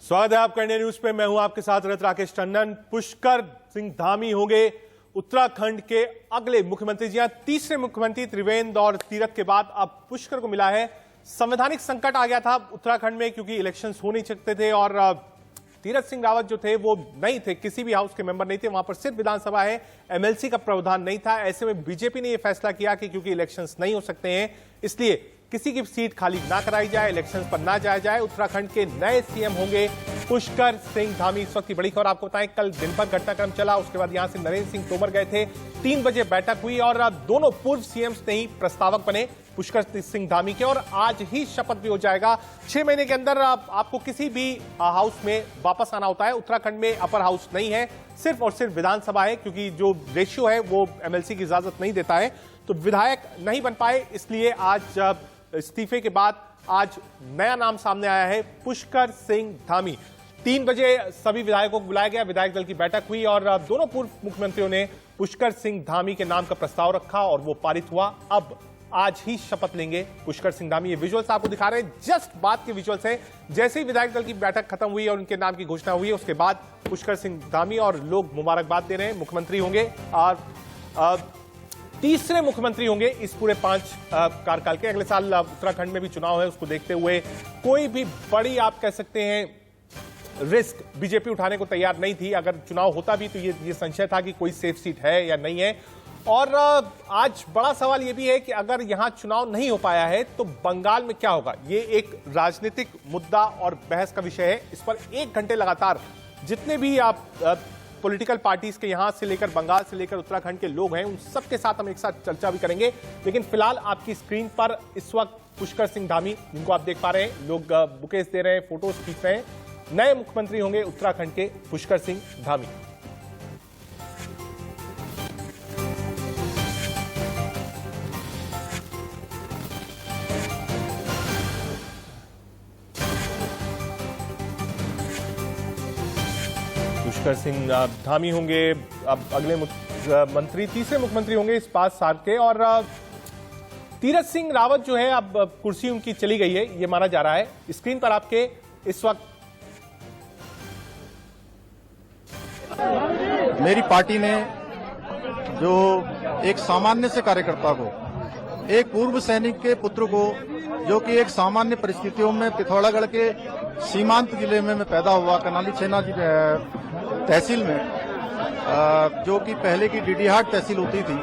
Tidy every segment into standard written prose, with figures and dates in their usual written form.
स्वागत है आपका इंडिया न्यूज पे। मैं हूं आपके साथ रथ राकेश टंडन। पुष्कर सिंह धामी होंगे उत्तराखंड के अगले मुख्यमंत्री। जी हां, तीसरे मुख्यमंत्री त्रिवेंद्र और तीरथ के बाद अब पुष्कर को मिला है। संवैधानिक संकट आ गया था उत्तराखंड में क्योंकि इलेक्शंस हो नहीं सकते थे और तीरथ सिंह रावत जो थे वो नहीं थे, किसी भी हाउस के मेंबर नहीं थे, वहां पर सिर्फ विधानसभा है, एमएलसी का प्रावधान नहीं था। ऐसे में बीजेपी ने यह फैसला किया कि क्योंकि इलेक्शंस नहीं हो सकते हैं इसलिए किसी की सीट खाली ना कराई जाए, इलेक्शंस पर ना जाया जाए। उत्तराखंड के नए सीएम होंगे पुष्कर सिंह धामी। इस वक्त की बड़ी खबर आपको बताएं, कल दिन भर घटनाक्रम चला, उसके बाद यहां से नरेंद्र सिंह तोमर गए थे, 3 बजे बैठक हुई और दोनों पूर्व सीएम्स ने ही प्रस्तावक बने पुष्कर सिंह धामी के और आज ही शपथ भी हो जाएगा। 6 महीने के अंदर आपको किसी भी हाउस में वापस आना होता है। उत्तराखंड में अपर हाउस नहीं है, सिर्फ और सिर्फ विधानसभा है क्योंकि जो रेशियो है वो एमएलसी की इजाजत नहीं देता है, तो विधायक नहीं बन पाए। इसलिए आज इस्तीफे के बाद आज नया नाम सामने आया है पुष्कर सिंह धामी। 3 बजे सभी विधायकों को बुलाया गया, विधायक दल की बैठक हुई और दोनों पूर्व मुख्यमंत्रियों ने पुष्कर सिंह धामी के नाम का प्रस्ताव रखा और वो पारित हुआ। अब आज ही शपथ लेंगे पुष्कर सिंह धामी। ये विजुअल्स आपको दिखा रहे हैं, जस्ट बाद के विजुअल्स हैं। जैसे ही विधायक दल की बैठक खत्म हुई और उनके नाम की घोषणा हुई उसके बाद पुष्कर सिंह धामी और लोग मुबारकबाद दे रहे हैं। मुख्यमंत्री होंगे और तीसरे मुख्यमंत्री होंगे इस पूरे 5 कार्यकाल के। अगले साल उत्तराखंड में भी चुनाव है, उसको देखते हुए कोई भी बड़ी आप कह सकते हैं रिस्क बीजेपी उठाने को तैयार नहीं थी। अगर चुनाव होता भी तो ये संशय था कि कोई सेफ सीट है या नहीं है। और आज बड़ा सवाल यह भी है कि अगर यहां चुनाव नहीं हो पाया है तो बंगाल में क्या होगा। ये एक राजनीतिक मुद्दा और बहस का विषय है। इस पर 1 घंटे लगातार जितने भी आप पॉलिटिकल पार्टीज के यहां से लेकर बंगाल से लेकर उत्तराखंड के लोग हैं उन सबके साथ हम एक साथ चर्चा भी करेंगे। लेकिन फिलहाल आपकी स्क्रीन पर इस वक्त पुष्कर सिंह धामी, जिनको आप देख पा रहे हैं, लोग बुकेस दे रहे हैं, फोटोज खींच रहे हैं, नए मुख्यमंत्री होंगे उत्तराखंड के पुष्कर सिंह धामी। पुष्कर सिंह धामी होंगे अब अगले मंत्री, तीसरे मुख्यमंत्री होंगे इस 5 साल के। और तीरथ सिंह रावत जो है अब कुर्सी उनकी चली गई है ये माना जा रहा है। स्क्रीन पर आपके इस वक्त मेरी पार्टी ने जो एक सामान्य से कार्यकर्ता को, एक पूर्व सैनिक के पुत्र को, जो कि एक सामान्य परिस्थितियों में पिथौरागढ़ के सीमांत जिले में मैं पैदा हुआ, कनाली छेना तहसील में, जो कि पहले की डीडीहाट तहसील होती थी,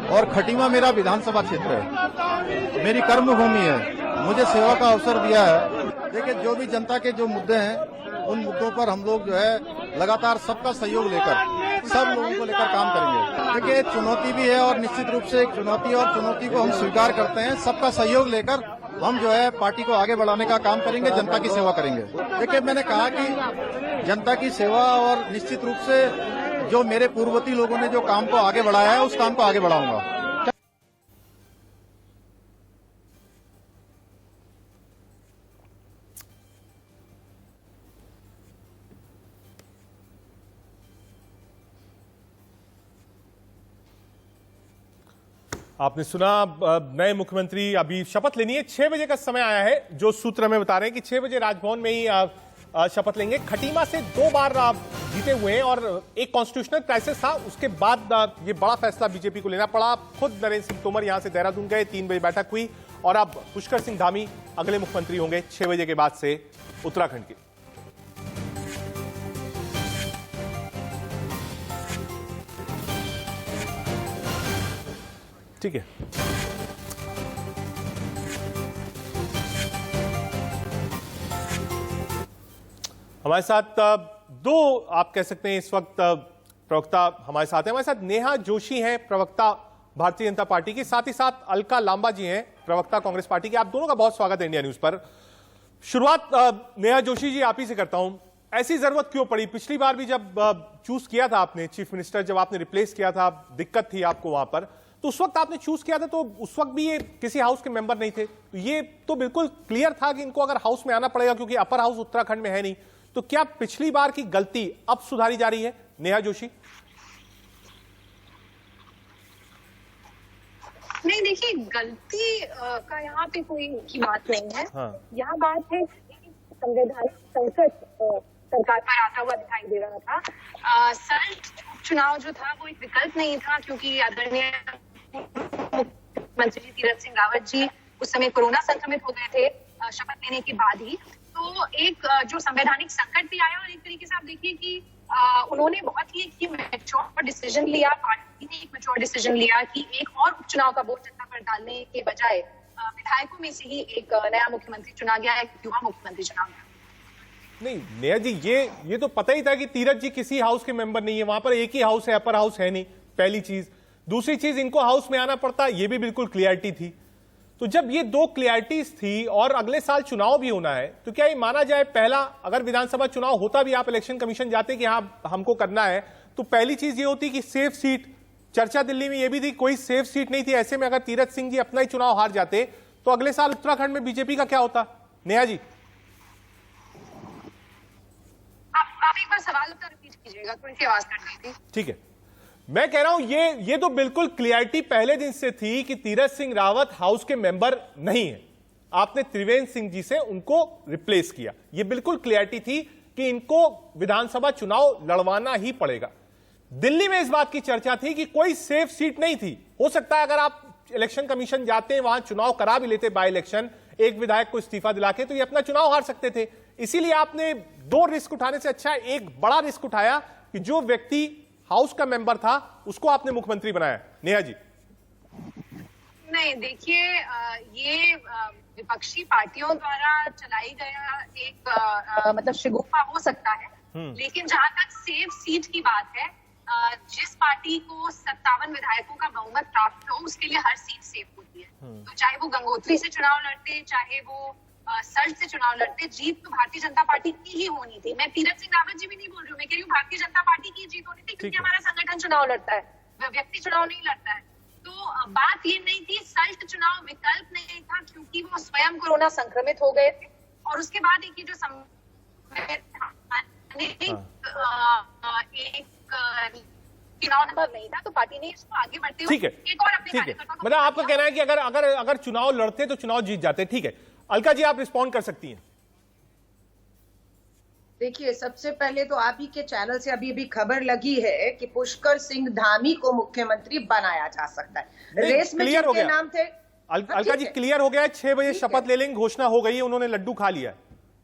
और खटीमा मेरा विधानसभा क्षेत्र है, मेरी कर्मभूमि है, मुझे सेवा का अवसर दिया है। देखिए, जो भी जनता के जो मुद्दे हैं उन मुद्दों पर हम लोग जो है लगातार सबका सहयोग लेकर, सब लोगों को लेकर काम करेंगे। देखिए, चुनौती भी है और निश्चित रूप से एक चुनौती, और चुनौती को हम स्वीकार करते हैं। सबका सहयोग लेकर हम जो है पार्टी को आगे बढ़ाने का काम करेंगे, जनता की सेवा करेंगे। देखिए, मैंने कहा कि जनता की सेवा और निश्चित रूप से जो मेरे पूर्ववर्ती लोगों ने जो काम को आगे बढ़ाया है उस काम को आगे बढ़ाऊंगा। आपने सुना, नए मुख्यमंत्री अभी शपथ लेनी है। 6 बजे का समय आया है, जो सूत्र हमें बता रहे हैं कि 6 बजे राजभवन में ही शपथ लेंगे। खटीमा से 2 बार जीते हुए हैं और एक कॉन्स्टिट्यूशनल क्राइसिस था, उसके बाद ये बड़ा फैसला बीजेपी को लेना पड़ा। खुद नरेंद्र सिंह तोमर यहां से देहरादून गए, 3 बजे बैठक हुई और अब पुष्कर सिंह धामी अगले मुख्यमंत्री होंगे 6 बजे के बाद से उत्तराखंड के। ठीक है, हमारे साथ 2 आप कह सकते हैं इस वक्त प्रवक्ता हमारे साथ हैं। हमारे साथ नेहा जोशी हैं, प्रवक्ता भारतीय जनता पार्टी की, साथ ही साथ अलका लांबा जी हैं, प्रवक्ता कांग्रेस पार्टी की। आप दोनों का बहुत स्वागत है इंडिया न्यूज पर। शुरुआत नेहा जोशी जी आप ही से करता हूं। ऐसी जरूरत क्यों पड़ी? पिछली बार भी जब चूज किया था आपने चीफ मिनिस्टर, जब आपने रिप्लेस किया था, दिक्कत थी आपको वहां पर, तो उस वक्त आपने चूज किया था तो उस वक्त भी ये किसी हाउस के मेंबर नहीं थे, तो ये तो बिल्कुल क्लियर था कि इनको अगर हाउस में आना पड़ेगा क्योंकि अपर हाउस उत्तराखंड में है नहीं। तो क्या पिछली बार की गलती अब सुधारी जा रही है नेहा जोशी? नहीं, देखिए, गलती का यहाँ पे कोई की बात नहीं है। हाँ। यहाँ बात है संवैधानिक संकट सरकार पर आता हुआ दिखाई दे रहा था। सल्ट चुनाव जो था वो एक विकल्प नहीं था, क्योंकि आदरणीय मुख्यमंत्री जी तीरथ सिंह रावत जी उस समय कोरोना संक्रमित हो गए थे शपथ लेने के बाद ही। तो एक जो संवैधानिक संकट भी आया, और एक तरीके से आप देखिए कि उन्होंने बहुत ही मैच्योर डिसीजन लिया, पार्टी ने एक मैच्योर डिसीजन लिया कि एक और उपचुनाव का बोझ जनता पर डालने के बजाय विधायकों में से ही एक नया मुख्यमंत्री चुना गया, एक युवा मुख्यमंत्री चुना गया। नहीं नेहा जी, ये तो पता ही था कि तीरथ जी किसी हाउस के मेंबर नहीं है, वहां पर एक ही हाउस है, अपर हाउस है नहीं, पहली चीज। दूसरी चीज, इनको हाउस में आना पड़ता, ये भी बिल्कुल क्लियरिटी थी। तो जब ये दो क्लियरिटीज थी और अगले साल चुनाव भी होना है, तो क्या ये माना जाए, पहला अगर विधानसभा चुनाव होता भी, आप इलेक्शन कमीशन जाते कि हाँ हमको करना है, तो पहली चीज ये होती कि सेफ सीट। चर्चा दिल्ली में ये भी थी, कोई सेफ सीट नहीं थी। ऐसे में अगर तीरथ सिंह जी अपना ही चुनाव हार जाते तो अगले साल उत्तराखंड में बीजेपी का क्या होता? नेहा जी, आप एक बार सवाल का रिपीट कीजिएगा, थोड़ी सी आवाज कट गई थी। ठीक है, मैं कह रहा हूं ये तो बिल्कुल क्लियरिटी पहले दिन से थी कि तीरथ सिंह रावत हाउस के मेंबर नहीं है। आपने त्रिवेंद्र सिंह जी से उनको रिप्लेस किया, ये बिल्कुल क्लियरिटी थी कि इनको विधानसभा चुनाव लड़वाना ही पड़ेगा। दिल्ली में इस बात की चर्चा थी कि कोई सेफ सीट नहीं थी। हो सकता है अगर आप इलेक्शन कमीशन जाते, वहां चुनाव करा भी लेते बाय इलेक्शन, एक विधायक को इस्तीफा दिला के, तो ये अपना चुनाव हार सकते थे। इसीलिए आपने दो रिस्क उठाने से अच्छा एक बड़ा रिस्क उठाया कि जो व्यक्ति हाउस का मेंबर था उसको आपने मुख्यमंत्री बनाया। नेहा जी, नहीं देखिए, ये विपक्षी पार्टियों द्वारा चलाई गया एक मतलब शिगुफा हो सकता है, लेकिन जहां तक सेफ सीट की बात है, जिस पार्टी को 57 विधायकों का बहुमत प्राप्त हो, उसके लिए हर सीट सेफ होती है। तो चाहे वो गंगोत्री से चुनाव लड़ते, चाहे वो सल्ट से चुनाव लड़ते, जीत तो भारतीय जनता पार्टी की ही होनी थी। मैं तीरथ सिंह रावत जी भी नहीं बोल रही हूँ, मैं कह रही हूँ भारतीय जनता पार्टी की जीत होनी थी, क्योंकि हमारा संगठन चुनाव लड़ता है, व्यक्ति चुनाव नहीं लड़ता है। तो बात ये नहीं थी, सल्ट चुनाव विकल्प नहीं था, क्योंकि वो स्वयं कोरोना संक्रमित हो गए थे। और उसके बाद एक जो चुनाव नंबर नहीं था, तो पार्टी ने इसको आगे बढ़ते हुए एक और अपने कार्यकर्ता को, मतलब आपका कहना है कि अगर चुनाव लड़ते तो चुनाव जीत जाते। ठीक है, अलका जी आप रिस्पॉन्ड कर सकती हैं। देखिए, सबसे पहले तो आप ही के चैनल से अभी खबर लगी है कि पुष्कर सिंह धामी को मुख्यमंत्री बनाया जा सकता है। रेस में जिनके नाम थे, अलका जी क्लियर हो गया है, 6 बजे शपथ ले लेंगे, घोषणा हो गई है, उन्होंने लड्डू खा लिया है।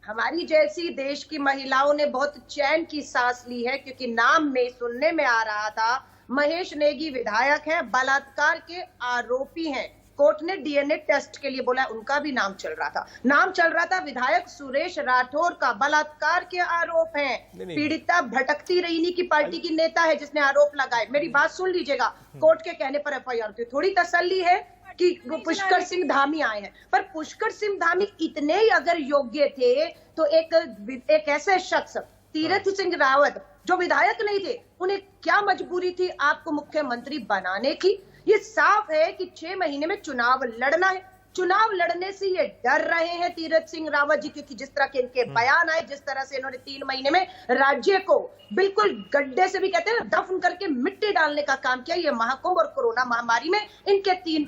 हमारी जैसी देश की महिलाओं ने बहुत चैन की सांस ली है, क्योंकि नाम में सुनने में आ रहा था महेश नेगी विधायक हैं, बलात्कार के आरोपी हैं। कोर्ट ने डीएनए टेस्ट के लिए बोला, उनका भी नाम चल रहा था। विधायक सुरेश राठौर का बलात्कार के आरोप हैं। पीड़िता भटकती रहीनी की पार्टी की नेता है जिसने आरोप लगाए। मेरी बात सुन लीजिएगा, कोर्ट के कहने पर एफआईआर हुई। थोड़ी तसल्ली है कि पुष्कर सिंह धामी आए हैं, पर पुष्कर सिंह धामी इतने ही अगर योग्य थे तो एक ऐसे शख्स तीरथ सिंह रावत जो विधायक नहीं थे, उन्हें क्या मजबूरी थी आपको मुख्यमंत्री बनाने की? ये साफ है कि 6 महीने में चुनाव लड़ना है। चुनाव लड़ने से ये डर रहे हैं तीरथ सिंह रावत जी, क्योंकि जिस तरह के इनके बयान आए, जिस तरह से इन्होंने 3 महीने में राज्य को बिल्कुल गड्ढे से भी कहते हैं दफन करके मिट्टी डालने का काम किया। ये महाकुंभ और कोरोना महामारी में इनके 3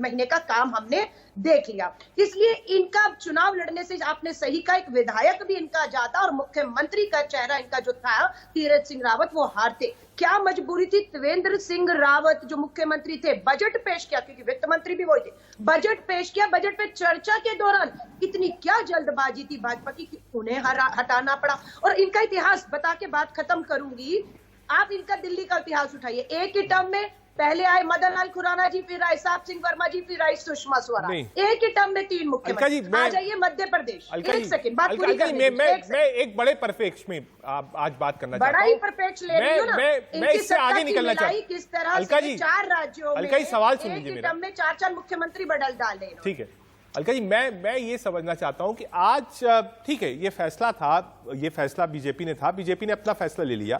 महीने का काम हमने देख लिया। इसलिए इनका चुनाव लड़ने से आपने सही कहा, एक विधायक भी इनका जाता और मुख्यमंत्री का चेहरा इनका जो था तीरथ सिंह रावत, वो हारते। क्या मजबूरी थी? त्रिवेंद्र सिंह रावत जो मुख्यमंत्री थे, बजट पेश किया, क्योंकि वित्त मंत्री भी वही थे, बजट पेश किया। बजट पे चर्चा के दौरान इतनी क्या जल्दबाजी थी भाजपा की कि उन्हें हटाना पड़ा। और इनका इतिहास बता के बात खत्म करूंगी। आप इनका दिल्ली का इतिहास उठाइए। एक ही टर्म में पहले आए मदन लाल खुराना जी, फिर आए साहब सिंह वर्मा जी, फिर आई सुषमा स्वराज। एक ही टर्म में 3 मुख्यमंत्री। आ जाइए मध्य प्रदेश। एक सेकंड, बात पूरी करने दीजिए। मैं एक बड़े परफेक्स में आज बात करना चाहता हूं। बड़ा ही परफेक्स ले रही हूं ना। मैं इससे आगे निकलना चाहता हूं। किस तरह से 4 राज्यों में सवाल सुन लीजिए मेरा। में 4 मुख्यमंत्री बदल डाले। ठीक है अलका जी, मैं ये समझना चाहता हूं कि आज ठीक है, ये फैसला था, ये फैसला बीजेपी ने था, बीजेपी ने अपना फैसला ले लिया।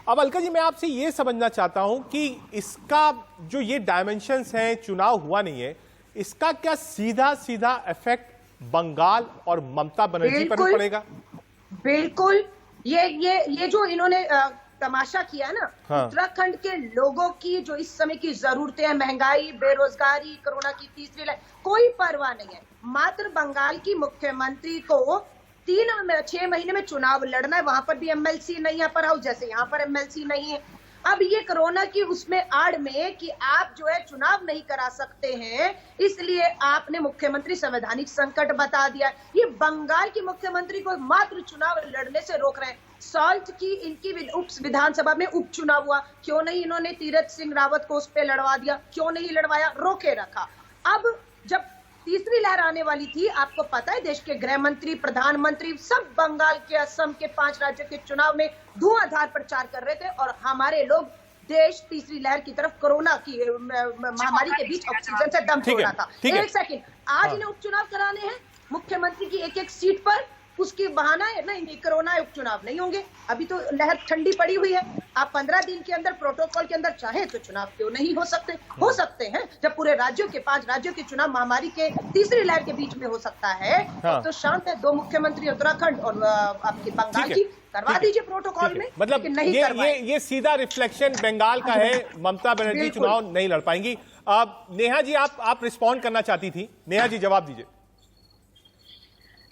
अब अलका जी, मैं आपसे ये समझना चाहता हूं कि इसका जो ये डायमेंशंस हैं, चुनाव हुआ नहीं है, इसका क्या सीधा सीधा इफेक्ट बंगाल और ममता बनर्जी पर भी पड़ेगा? बिल्कुल। ये जो इन्होंने तमाशा किया ना, हाँ। उत्तराखंड के लोगों की जो इस समय की जरूरतें हैं, महंगाई, बेरोजगारी, कोरोना की तीसरी लहर, कोई परवाह नहीं है। मात्र बंगाल की मुख्यमंत्री को 6 महीने में चुनाव लड़ना है, वहां पर भी एमएलसी नहीं है अपर हाउस, जैसे यहाँ पर एमएलसी नहीं है। अब ये कोरोना की उसमें आड़ में कि आप जो है चुनाव नहीं करा सकते हैं, इसलिए आपने मुख्यमंत्री संवैधानिक संकट बता दिया। ये बंगाल की मुख्यमंत्री को मात्र चुनाव लड़ने से रोक रहे हैं। सॉल्ट की इनकी विधानसभा में उपचुनाव हुआ, क्यों नहीं इन्होंने तीरथ सिंह रावत को उस पर लड़वा दिया, क्यों नहीं लड़वाया, रोके रखा। अब जब तीसरी लहर आने वाली थी, आपको पता है देश के गृह मंत्री, प्रधानमंत्री सब बंगाल के, असम के 5 राज्यों के चुनाव में धुआंधार प्रचार कर रहे थे और हमारे लोग देश तीसरी लहर की तरफ कोरोना की महामारी के बीच ऑक्सीजन से दम तोड़ रहा था। एक सेकंड, आज इन्हें उपचुनाव कराने हैं मुख्यमंत्री की एक सीट पर, उसकी बहाना है नहीं कोरोना है, उपचुनाव नहीं होंगे। अभी तो लहर ठंडी पड़ी हुई है, आप 15 दिन के अंदर प्रोटोकॉल के अंदर चाहे तो चुनाव क्यों नहीं हो सकते हैं। जब पूरे राज्यों के 5 राज्यों के चुनाव महामारी के तीसरी लहर के बीच में हो सकता है, तो शांत है। 2 मुख्यमंत्री उत्तराखंड और आपकी बंगाल की करवा दीजिए प्रोटोकॉल में, मतलब नहीं ये सीधा रिफ्लेक्शन बंगाल का है। ममता बनर्जी चुनाव नहीं लड़ पाएंगी। नेहा जी आप रिस्पॉन्ड करना चाहती थी, नेहा जी जवाब दीजिए।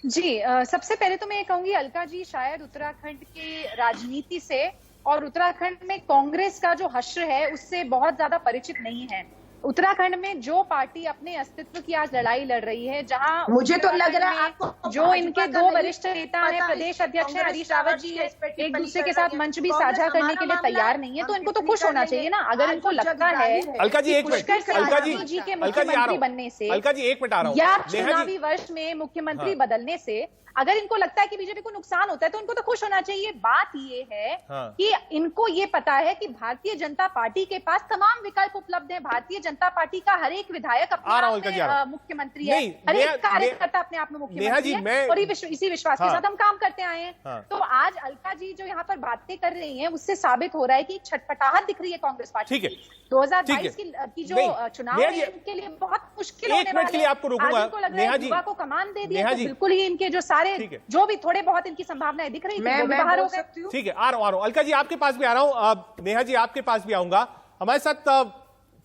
जी सबसे पहले तो मैं ये कहूंगी अलका जी शायद उत्तराखंड की राजनीति से और उत्तराखंड में कांग्रेस का जो हश्र है उससे बहुत ज्यादा परिचित नहीं है। उत्तराखंड में जो पार्टी अपने अस्तित्व की आज लड़ाई लड़ रही है, जहां मुझे तो लग रहा है आपको जो इनके 2 वरिष्ठ नेता हैं, प्रदेश अध्यक्ष है हरीश रावत जी, एक दूसरे के साथ मंच भी साझा करने के लिए तैयार नहीं है, तो इनको तो खुश होना चाहिए ना। अगर इनको लगता है अलका जी एक मिनट, अलका जी के मुख्यमंत्री बनने से, अलका जी 1 मिनट आ रहा हूं, या चुनावी वर्ष में मुख्यमंत्री बदलने से अगर इनको लगता है कि बीजेपी को नुकसान होता है तो इनको तो खुश होना चाहिए। बात ये है कि इनको ये पता है कि भारतीय जनता पार्टी के पास तमाम विकल्प उपलब्ध हैं। भारतीय जनता पार्टी का हर एक विधायक अपने आप में मुख्यमंत्री है, हर एक कार्यकर्ता अपने आप में मुख्यमंत्री है, और इसी विश्वास के साथ हम काम करते आए हैं। तो आज अलका जी जो यहाँ पर बातें कर रही हैं उससे साबित हो रहा है कि छटपटाहट दिख रही है कांग्रेस पार्टी की। 2022 की जो चुनाव है इनके लिए बहुत मुश्किल होने वाले हैं। आपको रोकूंगा नेहा जी, युवा को कमान दे दिया, बिल्कुल ही इनके जो सारे जो भी थोड़े बहुत इनकी संभावनाएं दिख रही थी वो बाहर हो गए। ठीक है, आ रहा हूं अलका जी आपके पास भी आ रहा हूं, नेहा जी आपके पास भी आऊंगा। हमारे साथ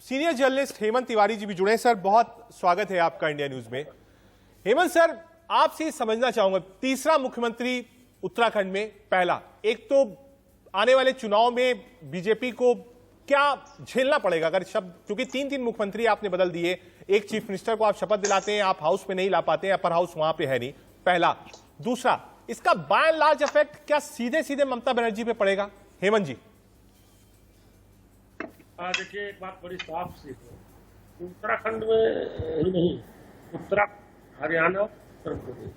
सीनियर जर्नलिस्ट हेमंत तिवारी जी भी जुड़े। सर बहुत स्वागत है आपका इंडिया न्यूज में। हेमंत सर आपसे समझना चाहूंगा, तीसरा मुख्यमंत्री उत्तराखंड में, पहला, एक तो आने वाले चुनाव में बीजेपी को क्या झेलना पड़ेगा अगर शब्द, क्योंकि 3 मुख्यमंत्री आपने बदल दिए, एक चीफ मिनिस्टर को आप शपथ दिलाते हैं, आप हाउस में नहीं ला पाते हैं, अपर हाउस वहां पे है नहीं, पहला। दूसरा, इसका बाय एंड लार्ज इफेक्ट क्या सीधे सीधे ममता बनर्जी पे पड़ेगा? हेमंत जी। देखिए एक बात बड़ी साफ सी है, उत्तराखंड में ही नहीं, उत्तराखंड, हरियाणा, उत्तर प्रदेश,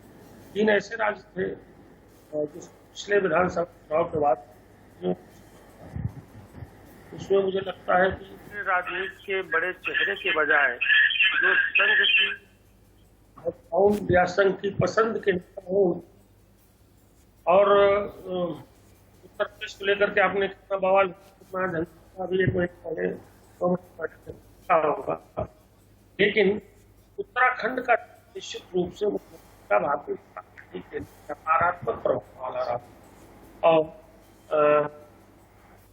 3 ऐसे राज्य थे जो पिछले विधानसभा चुनाव के बाद, उसमें मुझे लगता है कि राजनीति के बड़े चेहरे के बजाय जो संघ की या संघ की पसंद के हो, और उत्तर प्रदेश को लेकर के आपने कितना बवाल, कितना झंडा भी एक महीने पहले होगा, लेकिन उत्तराखंड का निश्चित रूप से भारतीय पार्टी के सकारात्मक प्रभाव आ रहा। और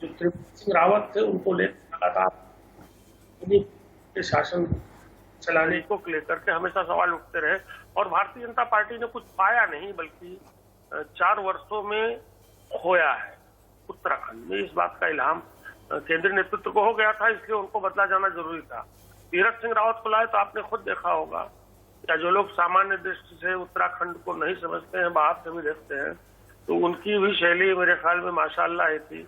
जो त्रिवेंद्र सिंह रावत थे उनको लेकर लगातार उन्हीं के शासन चलाने को लेकर के हमेशा सवाल उठते रहे, और भारतीय जनता पार्टी ने कुछ पाया नहीं बल्कि 4 वर्षों में खोया है उत्तराखंड में। इस बात का इल्हाम केंद्रीय नेतृत्व को हो गया था, इसलिए उनको बदला जाना जरूरी था। तीरथ सिंह रावत को लाए तो आपने खुद देखा होगा, या जो लोग सामान्य दृष्टि से उत्तराखंड को नहीं समझते हैं, बाहर से भी देखते हैं, तो उनकी भी शैली मेरे ख्याल में माशाअल्लाह ही थी।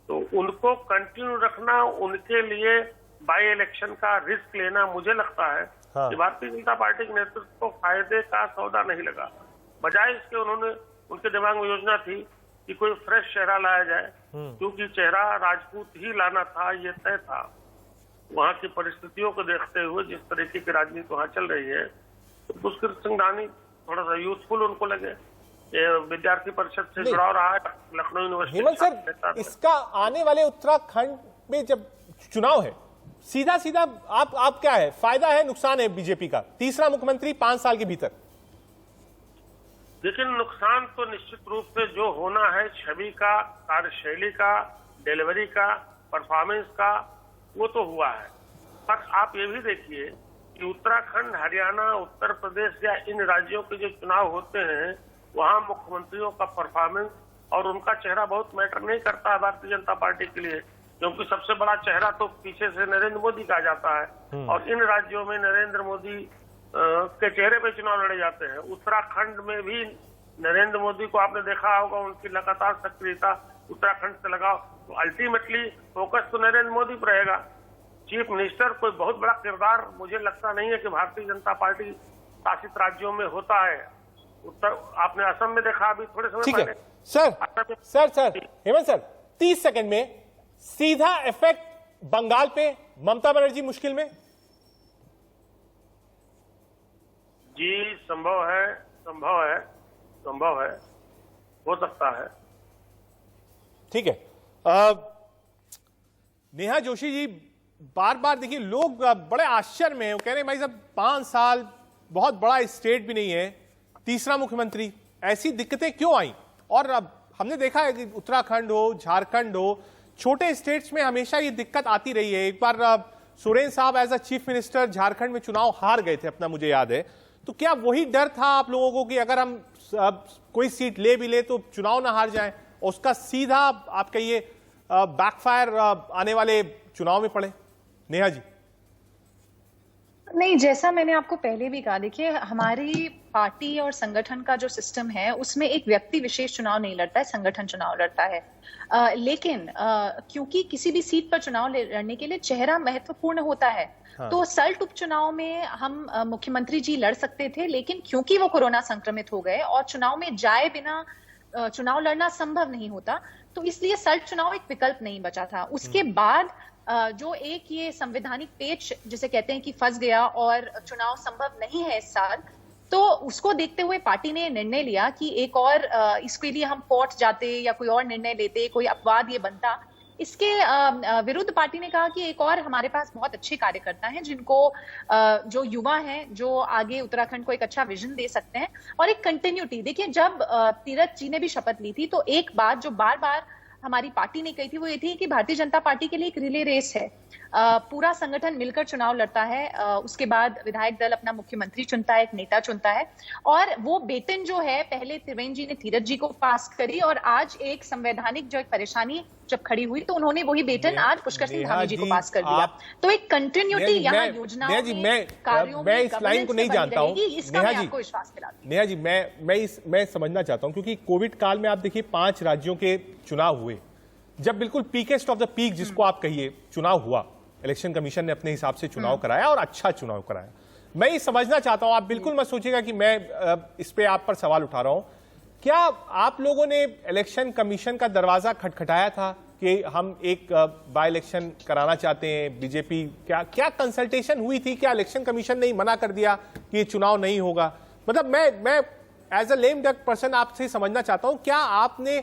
तो उनको कंटिन्यू रखना, उनके लिए बाई इलेक्शन का रिस्क लेना, मुझे लगता है कि भारतीय जनता पार्टी के नेतृत्व को फायदे का सौदा नहीं लगा। बजाय इसके उन्होंने, उनके दिमाग में योजना थी कि कोई फ्रेश चेहरा लाया जाए, क्योंकि चेहरा राजपूत ही लाना था, ये तय था। वहां की परिस्थितियों को देखते हुए, जिस तरीके की राजनीति वहां चल रही है, तो पुष्कर सिंह धामी थोड़ा सा यूथफुल उनको लगे। विद्यार्थी परिषद से जुड़ाव रहा है, लखनऊ यूनिवर्सिटी। हेमंत सर, इसका आने वाले उत्तराखंड में जब चुनाव है, सीधा सीधा आप क्या है, फायदा है नुकसान है बीजेपी का, तीसरा मुख्यमंत्री 5 साल के भीतर? लेकिन नुकसान तो निश्चित रूप से जो होना है, छवि का, कार्यशैली का, डिलीवरी का, परफॉर्मेंस का, वो तो हुआ है। पर आप ये भी देखिए कि उत्तराखंड, हरियाणा, उत्तर प्रदेश या इन राज्यों के जो चुनाव होते हैं, वहाँ मुख्यमंत्रियों का परफॉर्मेंस और उनका चेहरा बहुत मैटर नहीं करता है भारतीय जनता पार्टी के लिए, क्योंकि सबसे बड़ा चेहरा तो पीछे से नरेंद्र मोदी का जाता है और इन राज्यों में नरेंद्र मोदी के चेहरे पे चुनाव लड़े जाते हैं। उत्तराखंड में भी नरेंद्र मोदी को आपने देखा होगा, उनकी लगातार सक्रियता उत्तराखंड से लगाओ, तो अल्टीमेटली फोकस तो नरेंद्र मोदी पर रहेगा। चीफ मिनिस्टर कोई बहुत बड़ा किरदार मुझे लगता नहीं है कि भारतीय जनता पार्टी शासित राज्यों में होता है। आपने असम में देखा अभी थोड़े समय पहले। सर हेमंत सर 30 सेकंड में सीधा इफेक्ट बंगाल पे, ममता बनर्जी मुश्किल में? जी संभव है, हो सकता है। ठीक है। नेहा जोशी जी, बार बार देखिए लोग बड़े आश्चर्य में हैं, वो कह रहे हैं भाई साहब 5 साल बहुत बड़ा स्टेट भी नहीं है, तीसरा मुख्यमंत्री, ऐसी दिक्कतें क्यों आई? और अब हमने देखा है कि उत्तराखंड हो, झारखंड हो, छोटे स्टेट्स में हमेशा ये दिक्कत आती रही है। एक बार सोरेन साहब as a chief minister Jharkhand में चुनाव हार गए थे अपना, मुझे याद है। तो क्या वही डर था आप लोगों को कि अगर हम कोई सीट ले भी ले तो चुनाव ना हार जाए, और उसका सीधा आप कहिए बैकफायर आने वाले चुनाव में पड़े? नेहा जी। नहीं, जैसा मैंने आपको पहले भी कहा, देखिए हमारी पार्टी और संगठन का जो सिस्टम है उसमें एक व्यक्ति विशेष चुनाव नहीं लड़ता है, संगठन चुनाव लड़ता है। लेकिन क्योंकि किसी भी सीट पर चुनाव लड़ने के लिए चेहरा महत्वपूर्ण होता है, तो सल्ट उपचुनाव में हम मुख्यमंत्री जी लड़ सकते थे, लेकिन क्योंकि वो कोरोना संक्रमित हो गए और चुनाव में जाए बिना चुनाव लड़ना संभव नहीं होता, तो इसलिए सल्ट चुनाव एक विकल्प नहीं बचा था। उसके बाद जो एक ये संवैधानिक पेच जिसे कहते हैं कि फंस गया और चुनाव संभव नहीं है इस साल, तो उसको देखते हुए पार्टी ने निर्णय लिया कि एक और इसके लिए हम कोर्ट जाते या कोई और निर्णय लेते, कोई अपवाद ये बनता। इसके विरुद्ध पार्टी ने कहा कि एक और हमारे पास बहुत अच्छे कार्यकर्ता हैं जिनको जो युवा हैं, जो आगे उत्तराखंड को एक अच्छा विजन दे सकते हैं और एक कंटिन्यूटी। देखिए जब तीरथ जी ने भी शपथ ली थी तो एक बात जो बार बार हमारी पार्टी ने कही थी वो ये थी कि भारतीय जनता पार्टी के लिए एक रिले रेस है, पूरा संगठन मिलकर चुनाव लड़ता है, उसके बाद विधायक दल अपना मुख्यमंत्री चुनता है, एक नेता चुनता है, और वो बेटन जो है पहले त्रिवेंद्र जी ने तीरथ जी को पास करी और आज एक संवैधानिक जो एक परेशानी जब खड़ी हुई तो उन्होंने वही बेटन आज पुष्कर सिंह धामी जी को पास कर दिया। तो एक कंटिन्यूटी यहाँ योजनाओं में, कार्यों में, इस लाइन को नहीं जानता हूँ इसका मैं आपको विश्वास दिलाती हूँ। नेहा जी, मैं समझना चाहता हूँ, क्योंकि कोविड काल में आप देखिए 5 राज्यों के चुनाव हुए, जब बिल्कुल पीकेस्ट ऑफ द पीक जिसको आप कहिए चुनाव हुआ, इलेक्शन कमीशन ने अपने हिसाब से चुनाव कराया और अच्छा चुनाव कराया। मैं ये समझना चाहता हूं, आप बिल्कुल मत सोचिएगा कि मैं इस पे आप पर सवाल उठा रहा हूं। क्या आप लोगों ने इलेक्शन कमीशन का दरवाजा खटखटाया था कि हम एक बाय इलेक्शन कराना चाहते हैं? बीजेपी क्या कंसल्टेशन हुई थी? क्या इलेक्शन कमीशन ने मना कर दिया कि ये चुनाव नहीं होगा? मतलब मैं as a lame duck person आपसे समझना चाहता हूं, क्या आपने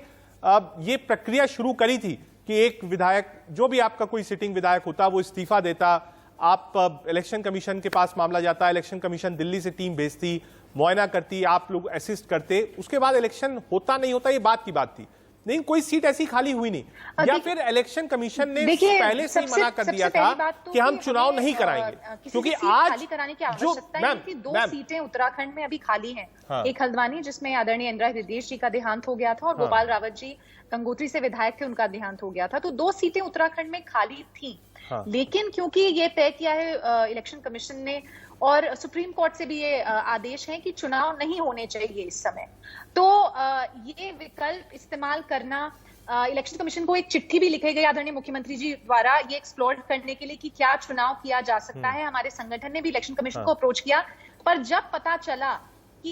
ये प्रक्रिया शुरू करी थी कि एक विधायक, जो भी आपका कोई सिटिंग विधायक होता, वो इस्तीफा देता, आप इलेक्शन कमीशन के पास मामला जाता, इलेक्शन कमीशन दिल्ली से टीम भेजती, मुआयना करती, आप लोग असिस्ट करते, उसके बाद इलेक्शन होता नहीं होता ये बात की बात थी, लेकिन कोई सीट ऐसी खाली हुई नहीं? या फिर इलेक्शन कमीशन ने पहले से ही मना कर दिया था कि हम चुनाव नहीं कराएंगे? क्योंकि आज खाली कराने की आवश्यकता है कि 2 सीटें उत्तराखंड में अभी खाली हैं। एक हल्द्वानी जिसमें आदरणीय इंदिरा हृदय जी का देहांत हो गया था और गोपाल रावत जी गंगोत्री से विधायक थे, उनका देहांत हो गया था, तो 2 सीटें उत्तराखंड में खाली थी। लेकिन क्योंकि ये तय किया है इलेक्शन कमीशन ने और सुप्रीम कोर्ट से भी ये आदेश है कि चुनाव नहीं होने चाहिए इस समय, तो ये विकल्प इस्तेमाल करना, इलेक्शन कमीशन को एक चिट्ठी भी लिखी गई आदरणीय मुख्यमंत्री जी द्वारा ये एक्सप्लोर करने के लिए कि क्या चुनाव किया जा सकता है। हमारे संगठन ने भी इलेक्शन कमीशन को अप्रोच किया, पर जब पता चला कि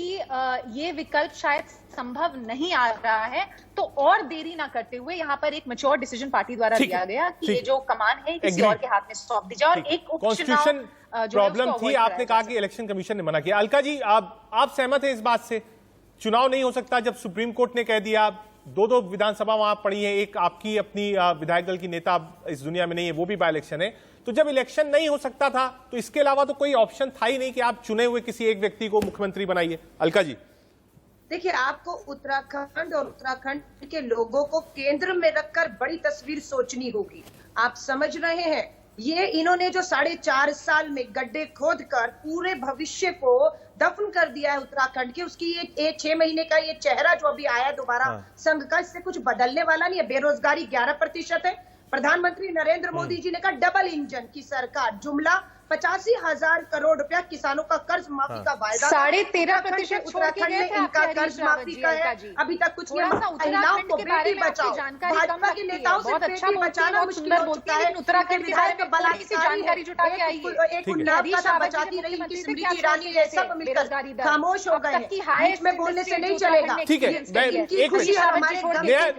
ये विकल्प शायद संभव नहीं आ रहा है तो और देरी ना करते हुए यहाँ पर एक मैच्योर डिसीजन पार्टी द्वारा लिया गया कि ये जो कमान है किसी और के हाथ में सौंप दी जाए और एक कॉन्स्टिट्यूशन प्रॉब्लम थी। आपने कहा कि इलेक्शन कमीशन ने मना किया। अलका जी, आप सहमत हैं इस बात से? चुनाव नहीं हो सकता जब सुप्रीम कोर्ट ने कह दिया, 2 विधानसभा वहां पड़ी है, एक आपकी अपनी विधायक दल की नेता इस दुनिया में नहीं है, वो भी बाय इलेक्शन है, तो जब इलेक्शन नहीं हो सकता था तो इसके अलावा तो कोई ऑप्शन था ही नहीं कि आप चुने हुए किसी एक व्यक्ति को मुख्यमंत्री बनाइए। अलका जी, देखिए, आपको उत्तराखंड और उत्तराखंड के लोगों को केंद्र में रखकर बड़ी तस्वीर सोचनी होगी। आप समझ रहे हैं, ये इन्होंने जो 4.5 साल में गड्ढे खोदकर पूरे भविष्य को दफन कर दिया है उत्तराखंड के। उसकी ये 6 महीने का ये चेहरा जो अभी आया दोबारा संघ का, इससे कुछ बदलने वाला नहीं है। बेरोजगारी 11% है। प्रधानमंत्री नरेंद्र मोदी जी ने कहा डबल इंजन की सरकार, जुमला 85,000 करोड़ रुपया किसानों का कर्ज माफी का वायदा। 13.5% उत्तराखंड में इनका कर्ज माफी का है, अभी तक कुछ नहीं। महिलाओं को बेटी बचाओ, भाजपा के नेताओं से बेटी बचाना मुश्किल हो चुका है। उत्तराखंड के बारे में जानकारी जुटा के आई है। एक उन्नाव का बचाती रही इनकी स्मृति ईरानी, ये सब मिलकर खामोश हो गए हैं। बीच में बोलने से नहीं चलेगा। ठीक है, एक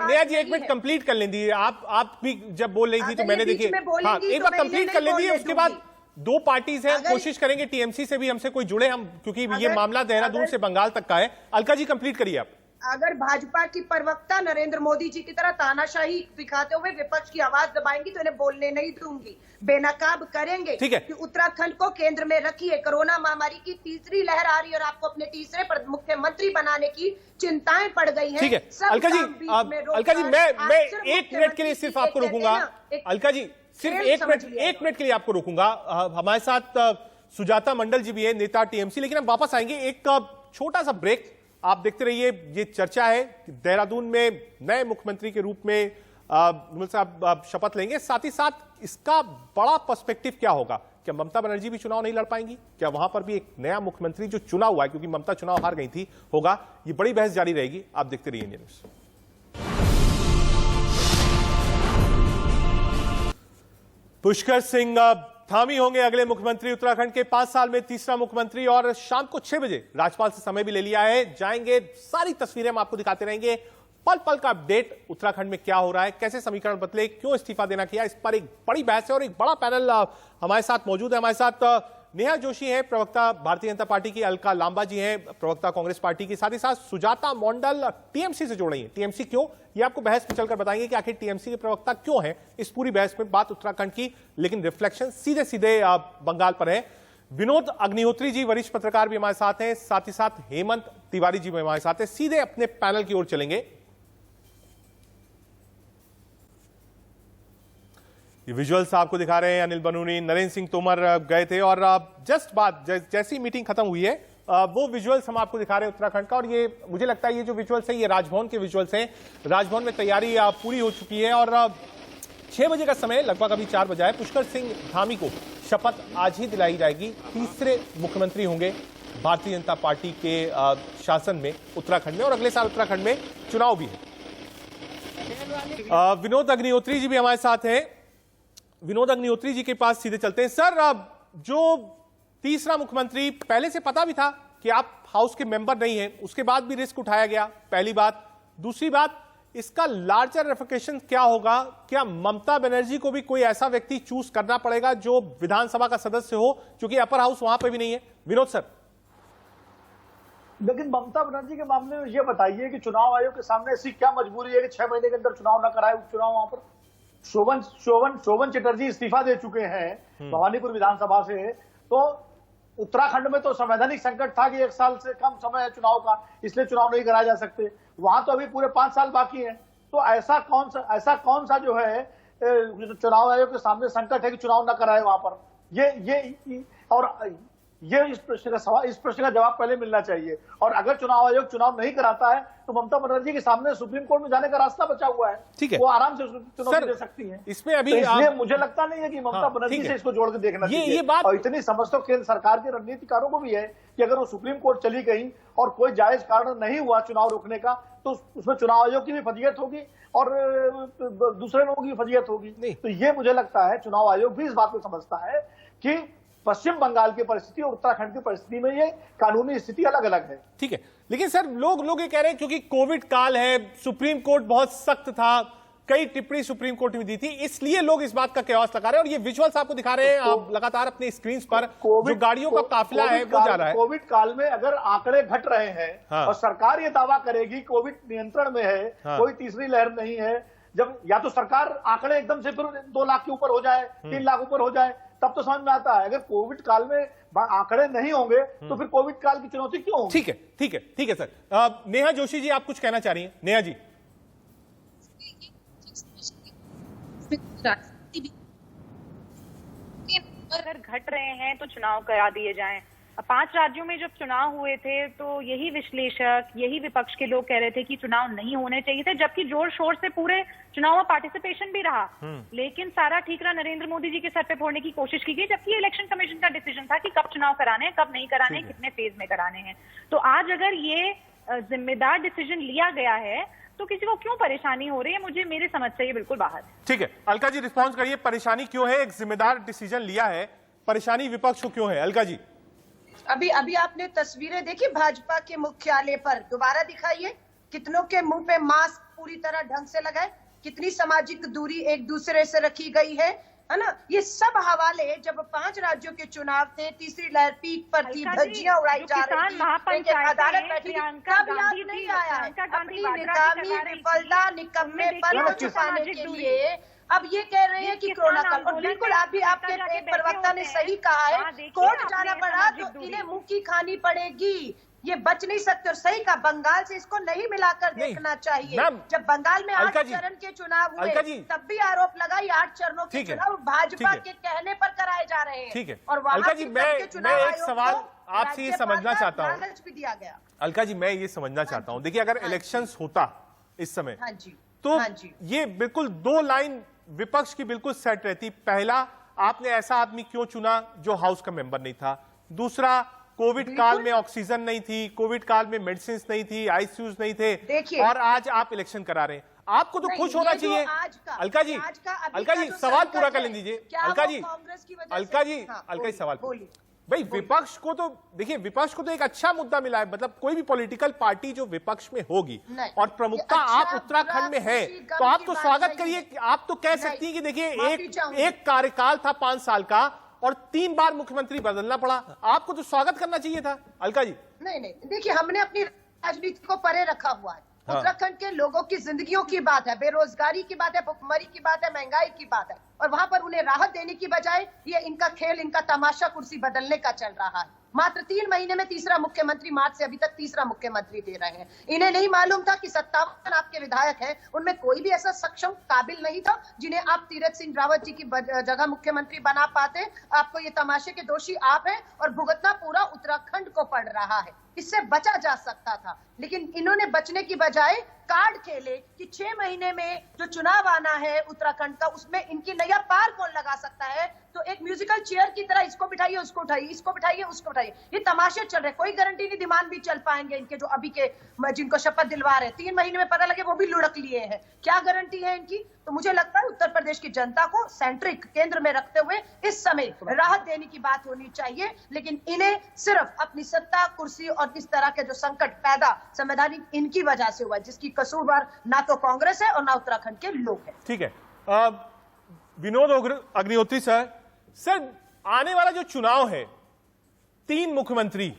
नया जी 1 मिनट कंप्लीट कर लेंगी। आप भी जब बोल रही थी तो मैंने देखिए हाँ एक बार कंप्लीट कर लेंगी, उसके बाद 2 पार्टीज हैं, कोशिश करेंगे टीएमसी से भी हमसे कोई जुड़े, हम क्योंकि ये मामला देहरादून से बंगाल तक का है। अलका जी कंप्लीट करिए आप। अगर भाजपा की प्रवक्ता नरेंद्र मोदी जी की तरह तानाशाही दिखाते हुए विपक्ष की आवाज दबाएंगी तो इन्हें बोलने नहीं दूंगी, बेनकाब करेंगे। ठीक है, कि उत्तराखंड को केंद्र में रखिए। कोरोना महामारी की तीसरी लहर आ रही है और आपको अपने तीसरे मुख्यमंत्री बनाने की चिंताएं पड़ गई हैं। ठीक है अलका जी, मैं 1 मिनट के लिए सिर्फ आपको रोकूंगा। अलका जी सिर्फ 1 मिनट के लिए आपको रोकूंगा। हमारे साथ सुजाता मंडल जी भी है, नेता टीएमसी, लेकिन हम वापस आएंगे। एक छोटा सा ब्रेक, आप देखते रहिए। ये चर्चा है कि देहरादून में नए मुख्यमंत्री के रूप में विमल साहब शपथ लेंगे, साथ ही साथ इसका बड़ा पर्सपेक्टिव क्या होगा। क्या ममता बनर्जी भी चुनाव नहीं लड़ पाएंगी? क्या वहां पर भी एक नया मुख्यमंत्री जो चुना हुआ है, क्योंकि ममता चुनाव हार गई थी, होगा? ये बड़ी बहस जारी रहेगी। आप देखते रहिए इंडियन न्यूज़। पुष्कर सिंह धामी होंगे अगले मुख्यमंत्री उत्तराखंड के। 5 साल में तीसरा मुख्यमंत्री, और शाम को 6 बजे राज्यपाल से समय भी ले लिया है। जाएंगे, सारी तस्वीरें हम आपको दिखाते रहेंगे, पल पल का अपडेट। उत्तराखंड में क्या हो रहा है, कैसे समीकरण बदले, क्यों इस्तीफा देना किया, इस पर एक बड़ी बहस है। और एक बड़ा पैनल हमारे साथ मौजूद है। हमारे साथ नेहा जोशी हैं, प्रवक्ता भारतीय जनता पार्टी की, अलका लांबा जी हैं, प्रवक्ता कांग्रेस पार्टी की, साथ ही साथ सुजाता मंडल टीएमसी से जुड़ रही हैं। टीएमसी क्यों, ये आपको बहस में चलकर बताएंगे कि आखिर टीएमसी के प्रवक्ता क्यों हैं इस पूरी बहस में। बात उत्तराखंड की, लेकिन रिफ्लेक्शन सीधे सीधे बंगाल पर है। विनोद अग्निहोत्री जी वरिष्ठ पत्रकार भी हमारे साथ हैं, साथ ही साथ हेमंत तिवारी जी भी हमारे साथ हैं। सीधे अपने पैनल की ओर चलेंगे। ये विजुअल्स आपको दिखा रहे हैं, अनिल बलूनी, नरेंद्र सिंह तोमर गए थे, और जस्ट बात जैसी मीटिंग खत्म हुई है वो विजुअल्स हम आपको दिखा रहे हैं उत्तराखंड का। और ये मुझे लगता है ये जो विजुअल्स हैं ये राजभवन के विजुअल्स हैं। राजभवन में तैयारी पूरी हो चुकी है और 6 बजे का समय, लगभग अभी 4 बजा है। पुष्कर सिंह धामी को शपथ आज ही दिलाई जाएगी। तीसरे मुख्यमंत्री होंगे भारतीय जनता पार्टी के शासन में उत्तराखंड में, और अगले साल उत्तराखंड में चुनाव भी है। विनोद अग्निहोत्री जी भी हमारे साथ हैं। विनोद अग्निहोत्री जी के पास सीधे चलते हैं। सर, जो तीसरा मुख्यमंत्री, पहले से पता भी था कि आप हाउस के मेंबर नहीं हैं, उसके बाद भी रिस्क उठाया गया, पहली बात। दूसरी बात, इसका लार्जर रेफिकेशन क्या होगा? क्या ममता बनर्जी को भी कोई ऐसा व्यक्ति चूज करना पड़ेगा जो विधानसभा का सदस्य हो, क्योंकि अपर हाउस वहां पर भी नहीं है? विनोद सर। लेकिन ममता बनर्जी के मामले में ये बताइए कि चुनाव आयोग के सामने ऐसी क्या मजबूरी है कि 6 महीने के अंदर चुनाव न कराए? उपचुनाव वहां पर शोभन चटर्जी इस्तीफा दे चुके हैं भवानीपुर विधानसभा से, तो उत्तराखंड में तो संवैधानिक संकट था कि 1 साल से कम समय है चुनाव का, इसलिए चुनाव नहीं कराए जा सकते। वहां तो अभी पूरे 5 साल बाकी हैं। तो ऐसा कौन सा जो है चुनाव आयोग के सामने संकट है कि चुनाव न कराए वहां पर? इस प्रश्न का जवाब पहले मिलना चाहिए। और अगर चुनाव आयोग चुनाव नहीं कराता है तो ममता बनर्जी के सामने सुप्रीम कोर्ट में जाने का रास्ता बचा हुआ है। ठीक है, वो आराम से चुनौती दे सकती है। इसमें अभी तो इसलिए मुझे लगता नहीं है कि ममता बनर्जी से इसको जोड़ के देखना चाहिए। ये बात, और इतनी समझ तो केंद्र सरकार के रणनीतिकारों को भी है कि अगर वो सुप्रीम कोर्ट चली गई और कोई जायज कारण नहीं हुआ चुनाव रोकने का, तो उसमें चुनाव आयोग की भी फजीयत होगी और दूसरे लोगों की फजीयत होगी। तो ये मुझे लगता है चुनाव आयोग भी इस बात को समझता है कि पश्चिम बंगाल की परिस्थिति और उत्तराखंड की परिस्थिति में ये कानूनी स्थिति अलग अलग है। ठीक है, लेकिन सर लोग ये कह रहे हैं क्योंकि कोविड काल है, सुप्रीम कोर्ट बहुत सख्त था, कई टिप्पणी सुप्रीम कोर्ट ने दी थी, इसलिए लोग इस बात का कयास लगा रहे हैं। और ये विजुअल्स आपको दिखा रहे हैं आप लगातार अपने स्क्रीन पर, जो गाड़ियों का काफिला है वो जा रहा है। कोविड काल में अगर आंकड़े घट रहे हैं और सरकार ये दावा करेगी कोविड नियंत्रण में है, कोई तीसरी लहर नहीं है, जब या तो सरकार आंकड़े एकदम से फिर 2 लाख के ऊपर हो जाए, 3 लाख ऊपर हो जाए, तब तो समझ में आता है। अगर कोविड काल में आंकड़े नहीं होंगे तो फिर कोविड काल की चुनौती क्यों होगी? ठीक है सर। नेहा जोशी जी, आप कुछ कहना चाह रही हैं? नेहा जी। अगर घट रहे हैं तो चुनाव करा दिए जाएं, 5 राज्यों में जब चुनाव हुए थे तो यही विश्लेषक, यही विपक्ष के लोग कह रहे थे कि चुनाव नहीं होने चाहिए थे, जबकि जोर शोर से पूरे चुनाव में पार्टिसिपेशन भी रहा, लेकिन सारा ठीक रहा, नरेंद्र मोदी जी के सर पे फोड़ने की कोशिश की गई, जबकि इलेक्शन कमीशन का डिसीजन था कि कब चुनाव कराने हैं, कब नहीं कराने हैं, कितने फेज में कराने हैं। तो आज अगर ये जिम्मेदार डिसीजन लिया गया है तो किसी को क्यों परेशानी हो रही है, मुझे मेरे समझ से ये बिल्कुल बाहर है। ठीक है, अलका जी रिस्पॉन्स करिए, परेशानी क्यों है? एक जिम्मेदार डिसीजन लिया है, परेशानी विपक्ष को क्यों है? अलका जी। अभी आपने तस्वीरें देखी भाजपा के मुख्यालय पर, दोबारा दिखाइए, कितनों के मुंह पे मास्क पूरी तरह ढंग से लगाए, कितनी सामाजिक दूरी एक दूसरे से रखी गई है ना। ये सब हवाले जब 5 राज्यों के चुनाव थे, तीसरी लहर पीक पर थी, धज्जियां उड़ाई जा रही थी, अदालत बैठी थी, तब याद नहीं आया अपनी निकामी विफलता निकम्मेपन छुपाने के लिए अब ये कह रहे हैं कि कोरोना काल। और बिल्कुल आपके एक प्रवक्ता ने सही कहा है, कोर्ट जाना पड़ा तो इन्हें मुंह की खानी पड़ेगी, ये बच नहीं सकते। और सही का बंगाल से इसको नहीं मिलाकर देखना चाहिए। जब बंगाल में 8 चरण के चुनाव हुए तब भी आरोप लगा 8 चरणों के चुनाव भाजपा के कहने पर कराए जा रहे हैं। ठीक है, और अलका जी मैं एक सवाल आपसे ये समझना चाहता हूँ, भी दिया गया। अलका जी मैं ये समझना चाहता हूँ, देखिए अगर इलेक्शंस होता इस समय तो ये बिल्कुल 2 लाइन विपक्ष की बिल्कुल सेट रहती। पहला, आपने ऐसा आदमी क्यों चुना जो हाउस का मेंबर नहीं था? दूसरा, कोविड काल में ऑक्सीजन नहीं थी, कोविड काल में मेडिसिन नहीं थी, आईसीयूज नहीं थे, और आज आप इलेक्शन करा रहे हैं। आपको तो खुश होना चाहिए। अलका जी, अलका जी सवाल पूरा कर लीजिए। अलका जी सवाल भाई, विपक्ष को तो देखिए, विपक्ष को तो एक अच्छा मुद्दा मिला है, मतलब कोई भी पॉलिटिकल पार्टी जो विपक्ष में होगी और प्रमुखता आप उत्तराखंड में है तो आप तो स्वागत करिए। आप तो कह सकती है कि देखिए एक कार्यकाल था 5 साल का और 3 बार मुख्यमंत्री बदलना पड़ा, आपको तो स्वागत करना चाहिए था। अलका जी नहीं, देखिए हमने अपनी राजनीति को परे रखा हुआ है। उत्तराखंड के लोगों की जिंदगियों की बात है, बेरोजगारी की बात है, भुखमरी की बात है, महंगाई की बात है, और वहां पर उन्हें राहत देने की बजाय ये इनका खेल, इनका तमाशा कुर्सी बदलने का चल रहा है। मात्र 3 महीने में तीसरा मुख्यमंत्री, मार्च से अभी तक तीसरा मुख्यमंत्री दे रहे हैं। इन्हें नहीं मालूम था कि 57 आपके विधायक हैं, उनमें कोई भी ऐसा सक्षम काबिल नहीं था जिन्हें आप तीरथ सिंह रावत जी की जगह मुख्यमंत्री बना पाते। आपको ये तमाशे के दोषी आप हैं और भुगतना पूरा उत्तराखंड को पड़ रहा है। इससे बचा जा सकता था, लेकिन इन्होंने बचने की बजाय कार्ड खेले कि 6 महीने में जो चुनाव आना है उत्तराखंड का, उसमें इनकी नैया पार कौन लगा सकता है। तो एक म्यूजिकल चेयर की तरह इसको बिठाइए, उसको उठाइए, इसको बिठाइए, उसको उठाइए, ये तमाशे चल रहे। कोई गारंटी नहीं दिमाग भी चल पाएंगे इनके, जो अभी के जिनको शपथ दिलवा रहे 3 महीने में पता लगे वो भी लुढ़क लिए हैं, क्या गारंटी है इनकी। तो मुझे लगता है उत्तर प्रदेश की जनता को सेंट्रिक केंद्र में रखते हुए इस समय राहत देने की बात होनी चाहिए, लेकिन इन्हें सिर्फ अपनी सत्ता, कुर्सी और इस तरह के जो संकट पैदा संवैधानिक इनकी वजह से हुआ, जिसकी कसूरवार ना तो कांग्रेस है और ना उत्तराखंड के लोग हैं। ठीक है, विनोद अग्निहोत्री सर, आने वाला जो चुनाव है 3 मुख्यमंत्री,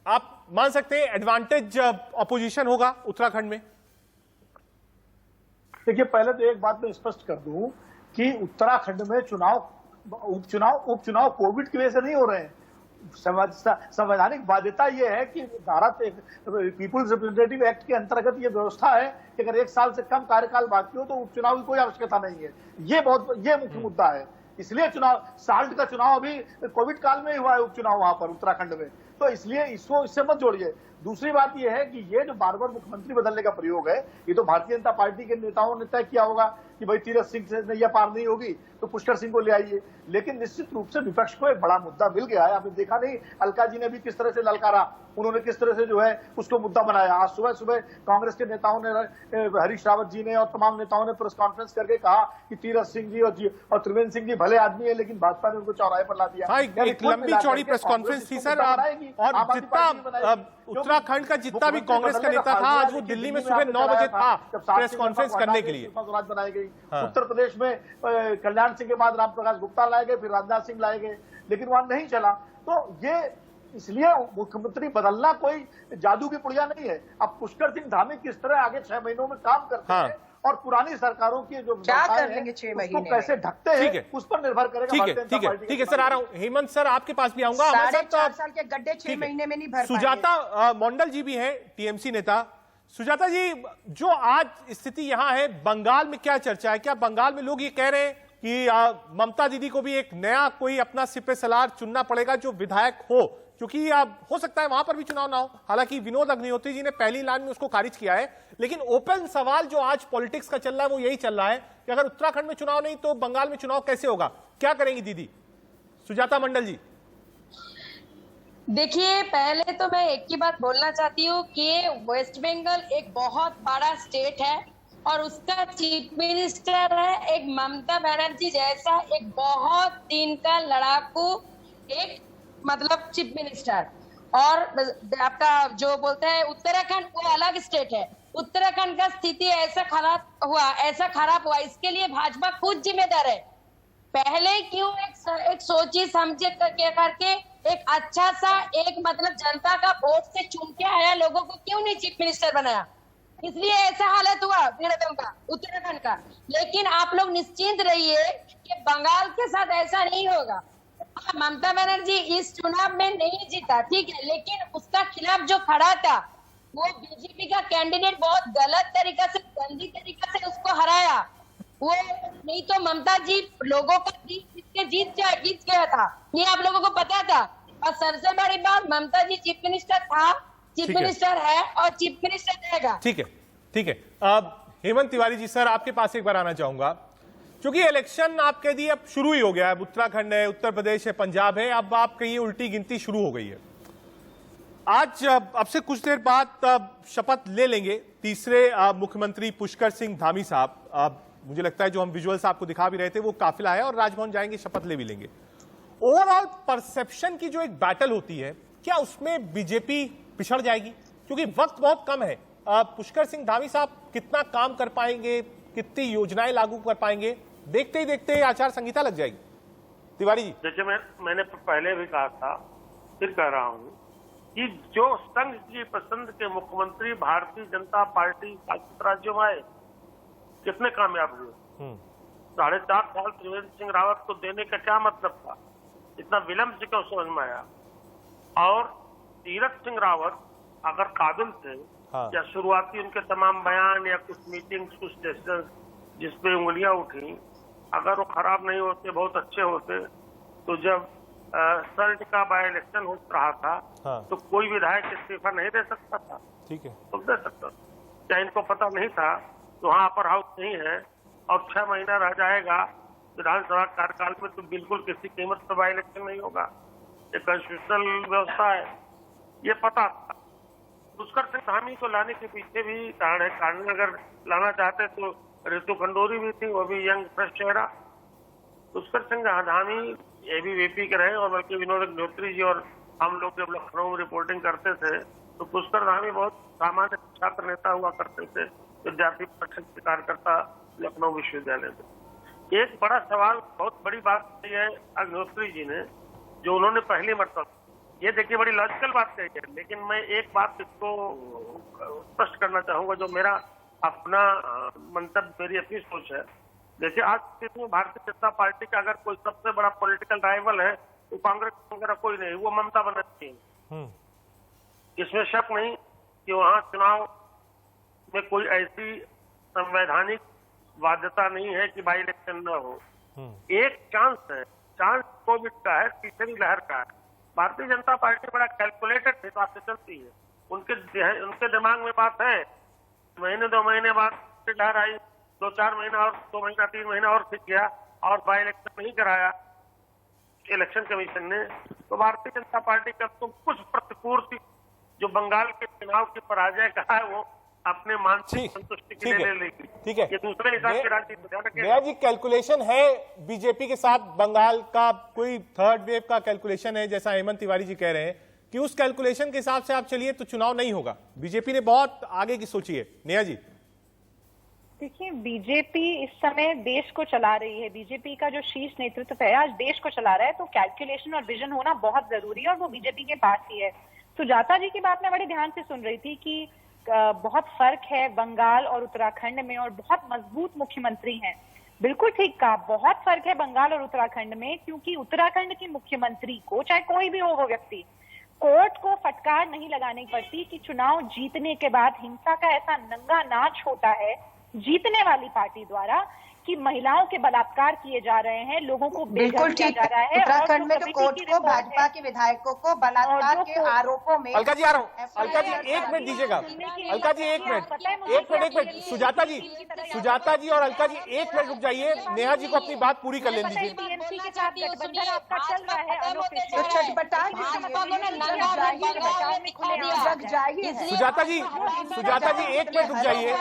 आप मान सकते हैं एडवांटेज ऑपोजिशन होगा उत्तराखंड में? देखिए, पहले तो एक बात मैं स्पष्ट कर दूं कि उत्तराखंड में उपचुनाव कोविड की वजह से नहीं हो रहे हैं। संवैधानिक बाध्यता यह है कि पीपुल्स रिप्रेजेंटेटिव एक्ट के अंतर्गत यह व्यवस्था है कि अगर 1 साल से कम कार्यकाल बाकी हो तो उपचुनाव की कोई आवश्यकता नहीं है। ये मुख्य मुद्दा है। इसलिए साल्ट का चुनाव अभी कोविड काल में ही हुआ है, उपचुनाव वहां पर उत्तराखंड में, तो इसलिए इससे मत जोड़िए। दूसरी बात यह है कि ये जो बार-बार मुख्यमंत्री बदलने का प्रयोग है, ये तो भारतीय जनता पार्टी के नेताओं ने तय किया होगा कि भाई तीरथ सिंह से नैया पार नहीं होगी तो पुष्कर सिंह को ले आइए। लेकिन निश्चित रूप से विपक्ष को एक बड़ा मुद्दा मिल गया है। आपने देखा नहीं, अलका जी ने भी किस तरह से ललकारा, उन्होंने किस तरह से जो है उसको मुद्दा बनाया। आज सुबह कांग्रेस के नेताओं ने, हरीश रावत जी ने और तमाम नेताओं ने प्रेस कॉन्फ्रेंस करके कहा कि तीरथ सिंह जी और त्रिवेंद्र सिंह जी भले आदमी है, लेकिन भाजपा ने उनको चौराहे पर ला दिया। एक लंबी चौड़ी प्रेस कॉन्फ्रेंस थी सर, और जितना उत्तराखंड का जितना भी कांग्रेस का नेता था आज वो दिल्ली में सुबह 9 बजे था प्रेस कॉन्फ्रेंस करने के लिए। बनाई गई उत्तर प्रदेश में कल्याण सिंह के बाद राम प्रकाश गुप्ता लाए गए, फिर राजनाथ सिंह लाए गए, लेकिन वहां नहीं चला। तो ये इसलिए मुख्यमंत्री बदलना कोई जादू की पुड़िया नहीं है। अब पुष्कर सिंह धामी किस तरह आगे 6 महीनों में काम करते हैं और पुरानी सरकारों की जो क्या कर लेंगे 6 महीने में, कैसे ढकते हैं, उस पर निर्भर करेगा। ठीक है सर, आ रहा हूं। हेमंत सर आपके पास भी आऊंगा। 4.5 साल के गड्ढे 6 महीने में नहीं भर पाएंगे। सुजाता मंडल जी भी हैं, टीएमसी नेता। सुजाता जी, जो आज स्थिति यहां है, बंगाल में क्या चर्चा है? क्या बंगाल में लोग ये कह रहे हैं कि ममता दीदी को भी एक नया कोई अपना सिपे सलार चुनना पड़ेगा जो विधायक हो, क्योंकि अब हो सकता है वहां पर भी चुनाव ना हो। हालांकि विनोद अग्निहोत्री जी ने पहली लाइन में उसको खारिज किया है, लेकिन ओपन सवाल जो आज पॉलिटिक्स का चल रहा है वो यही चल रहा है कि अगर उत्तराखंड में चुनाव नहीं तो बंगाल में चुनाव कैसे होगा? क्या करेंगी दीदी सुजाता मंडल जी? देखिए, पहले तो मैं एक ही बात बोलना चाहती हूँ कि वेस्ट बंगाल एक बहुत बड़ा स्टेट है और उसका चीफ मिनिस्टर है एक ममता बनर्जी जैसा एक बहुत दिन का लड़ाकू एक मतलब चीफ मिनिस्टर। और आपका जो बोलते हैं उत्तराखंड वो अलग स्टेट है। उत्तराखंड का स्थिति ऐसा खराब हुआ इसके लिए भाजपा खुद जिम्मेदार है। पहले क्यों एक सोची समझे करके एक अच्छा सा एक मतलब जनता का वोट से चुन के आया लोगों को क्यों नहीं चीफ मिनिस्टर बनाया? इसलिए ऐसा हालत हुआ वीरभद्र का उत्तराखंड का। लेकिन आप लोग निश्चिंत रहिए कि बंगाल के साथ ऐसा नहीं होगा। ममता बनर्जी इस चुनाव में नहीं जीता, ठीक है, लेकिन उसका खिलाफ जो खड़ा था वो बीजेपी का कैंडिडेट बहुत गलत तरीका से गंदी तरीका से उसको हराया। वो नहीं तो ममता जी लोगों का जीत गया था, ये आप लोगों को पता था। और सबसे बड़ी बात ममता जी चीफ मिनिस्टर था, चीफ मिनिस्टर है और चीफ मिनिस्टर रहेगा। ठीक है। अब हेमंत तिवारी जी सर आपके पास एक बार आना चाहूंगा, क्योंकि इलेक्शन आप कह दिए अब शुरू ही हो गया है। उत्तराखंड है, उत्तर प्रदेश है, पंजाब है, अब आप कहिए उल्टी गिनती शुरू हो गई है। आज अब से कुछ देर बाद शपथ ले लेंगे तीसरे मुख्यमंत्री पुष्कर सिंह धामी साहब। मुझे लगता है जो हम विजुअल्स आपको दिखा भी रहे थे वो काफिला है और राजभवन जाएंगे, शपथ ले भी लेंगे। ओवरऑल परसेप्शन की जो एक बैटल होती है, क्या उसमें बीजेपी पिछड़ जाएगी? क्योंकि वक्त बहुत कम है। पुष्कर सिंह धामी साहब कितना काम कर पाएंगे, कितनी योजनाएं लागू कर पाएंगे, देखते ही देखते आचार संहिता लग जाएगी। तिवारी जी देखिए, मैंने पहले भी कहा था, फिर कह रहा हूँ कि जो संघ की पसंद के मुख्यमंत्री भारतीय जनता पार्टी शासित राज्यों में आए कितने कामयाब हुए। 4.5 साल त्रिवेंद्र सिंह रावत को देने का क्या मतलब था? इतना विलंब से क्यों समझ में आया? और तीरथ सिंह रावत अगर काबिल थे, या शुरुआती उनके तमाम बयान या कुछ मीटिंग्स, कुछ सेशंस जिसपे उंगलियां उठी, अगर वो खराब नहीं होते, बहुत अच्छे होते, तो जब सल्ट का बाय इलेक्शन हो रहा था तो कोई विधायक इस्तीफा नहीं दे सकता था। ठीक है, तो दे सकता। क्या इनको पता नहीं था तो वहाँ अपर हाउस नहीं है और 6 महीना रह जाएगा विधानसभा कार्यकाल में, तो बिल्कुल किसी कीमत पर बाय इलेक्शन नहीं होगा। ये कॉन्स्टिट्यूशनल व्यवस्था है, ये पता था। पुष्कर सिंह धामी को लाने के पीछे भी कारण है। कारण अगर लाना चाहते तो ऋतु खंडोरी भी थी, वो भी यंग फ्रेश चेहरा। पुष्कर सिंह धामी एबीवीपी के रहे और बल्कि विनोद अग्निहोत्री जी और हम लोग जब लखनऊ में रिपोर्टिंग करते थे तो पुष्कर धामी बहुत सामान्य छात्र नेता हुआ करते थे, विद्यार्थी परिषद के कार्यकर्ता लखनऊ विश्वविद्यालय से। एक बड़ा सवाल, बहुत बड़ी बात कही है अग्निहोत्री जी ने, जो उन्होंने पहली मरतबा, ये देखिए बड़ी लॉजिकल बात कही है, लेकिन मैं एक बात इसको स्पष्ट करना चाहूंगा जो मेरा अपना मंतव्य, मेरी अपनी सोच है। देखिए, आज स्थिति में भारतीय जनता पार्टी का अगर कोई सबसे बड़ा पॉलिटिकल राइवल है तो कांग्रेस वगैरह कोई नहीं, वो ममता बनर्जी है। इसमें शक नहीं कि वहां चुनाव में कोई ऐसी संवैधानिक बाध्यता नहीं है कि बाई इलेक्शन न हो। एक चांस है, चांस कोविड का है, तीसरी लहर का है। भारतीय जनता पार्टी बड़ा कैलकुलेटेड हिसाब से चलती है। उनके दिमाग में बात है, महीने 2 महीने बाद लहर आई, 2-4 महीना और 2 महीना 3 महीना और खिंच गया और बाई इलेक्शन नहीं कराया इलेक्शन कमीशन ने, तो भारतीय जनता पार्टी का तो कुछ प्रतिपूर्ति जो बंगाल के चुनाव की पराजय का है वो अपने मानसिक संतुष्टि के लिए ले लेगी। ठीक है, ये दूसरे हिसाब की राजनीति। नया जी, कैलकुलेशन है बीजेपी के साथ बंगाल का, कोई थर्ड वेव का कैलकुलेशन है जैसा हेमंत तिवारी जी कह रहे हैं कि उस कैलकुलेशन के हिसाब से आप चलिए तो चुनाव नहीं होगा। बीजेपी ने बहुत आगे की सोची है। नया जी देखिए, बीजेपी इस समय देश को चला रही है। बीजेपी का जो शीर्ष नेतृत्व है आज देश को चला रहा है, तो कैलकुलेशन और विजन होना बहुत जरूरी है और वो बीजेपी के पास ही है। सुजाता जी की बात मैं बड़े ध्यान से सुन रही थी कि बहुत फर्क है बंगाल और उत्तराखंड में और बहुत मजबूत मुख्यमंत्री हैं। बिल्कुल ठीक कहा, बहुत फर्क है बंगाल और उत्तराखंड में, क्योंकि उत्तराखंड के मुख्यमंत्री को, चाहे कोई भी हो वो व्यक्ति, कोर्ट को फटकार नहीं लगानी पड़ती कि चुनाव जीतने के बाद हिंसा का ऐसा नंगा नाच होता है जीतने वाली पार्टी द्वारा कि महिलाओं के बलात्कार किए जा रहे हैं, लोगों को बिल्कुल किया ठीक जा रहा है। उत्तराखंड में तो कोर्ट को भाजपा के विधायकों को बलात्कार के आरोपों में अलका जी आ रहा हूँ, अलका जी 1 मिनट दीजिएगा, अलका जी 1 मिनट, सुजाता जी और अलका जी 1 मिनट रुक जाइए, नेहा जी को अपनी बात पूरी कर लेने दीजिए। टीएमसी के साथ गठबंधन आपका चल रहा है, तो छटपटा जाइए। सुजाता जी 1 मिनट रुक जाइए,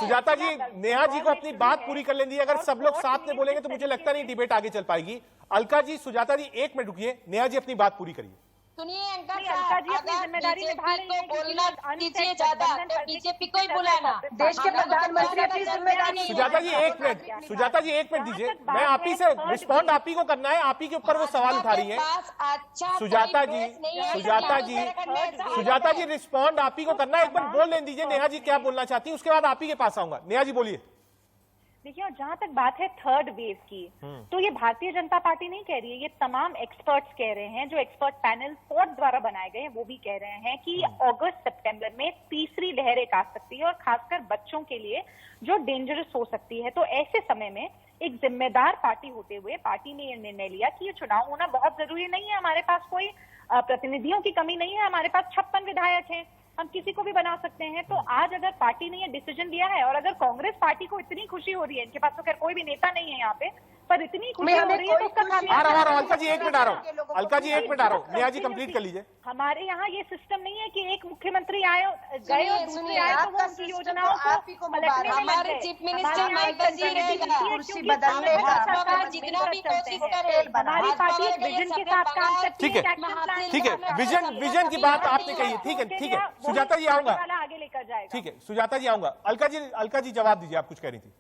सुजाता जी नेहा जी को अपनी बात पूरी कर लेने दीजिए। अगर सब लोग साथ में बोलेंगे तो मुझे लगता नहीं डिबेट आगे चल पाएगी। अलका जी, सुजाता जी 1 मिनट रुकिए, नेहा जी अपनी बात पूरी करिए। सुनिए अलका जी अपनी जिम्मेदारी निभा रही है, बोलना दीजिए ज्यादा, तो बीजेपी को ही बुलाना। देश के प्रधानमंत्री अपनी जिम्मेदारी। सुजाता जी 1 मिनट, सुजाता जी 1 मिनट दीजिए, मैं आप ही से रिस्पॉन्ड आप ही को करना है, आप ही के ऊपर वो सवाल उठा रही है। सुजाता जी रिस्पॉन्ड आप ही को करना है, एक बार बोल लेने दीजिए नेहा जी क्या बोलना चाहती है, उसके बाद आप ही के पास आऊंगा। नेहा जी बोलिए। देखिए, और जहां तक बात है थर्ड वेव की, तो ये भारतीय जनता पार्टी नहीं कह रही है, ये तमाम एक्सपर्ट्स कह रहे हैं, जो एक्सपर्ट पैनल फोर्ट द्वारा बनाए गए हैं वो भी कह रहे हैं कि अगस्त सितंबर में तीसरी लहर एक आ सकती है, और खासकर बच्चों के लिए जो डेंजरस हो सकती है। तो ऐसे समय में एक जिम्मेदार पार्टी होते हुए पार्टी ने ये निर्णय लिया कि ये चुनाव होना बहुत जरूरी नहीं है, हमारे पास कोई प्रतिनिधियों की कमी नहीं है, हमारे पास 56 विधायक हैं, हम किसी को भी बना सकते हैं। तो आज अगर पार्टी ने ये डिसीजन लिया है, और अगर कांग्रेस पार्टी को इतनी खुशी हो रही है, इनके पास तो खैर कोई भी नेता नहीं है यहाँ पे, पर इतनी खुशी हो रही है तो उसका आ रहा हूँ अलका जी 1 मिनट आ रहा हूँ, अलका जी 1 मिनट आ रहा हूँ, नेहा जी कंप्लीट कर लीजिए। हमारे यहाँ ये सिस्टम नहीं है कि एक मुख्यमंत्री आए गए और दूसरे आए तो वो उनकी योजनाओं को पलटने में लग गए। चीफ मिनिस्टर मरकजी रहेगा, कुर्सी बदलने का जितना भी कोशिश करे, हमारी पार्टी एक विजन के साथ काम करती ठीक है, ठीक है, विजन की बात आपने कही है, ठीक है, सुजाता जी आऊंगा, आगे लेकर जाएगा। ठीक है, सुजाता जी आऊंगा। अलका जी जवाब दीजिए, आप कुछ कह रही थी।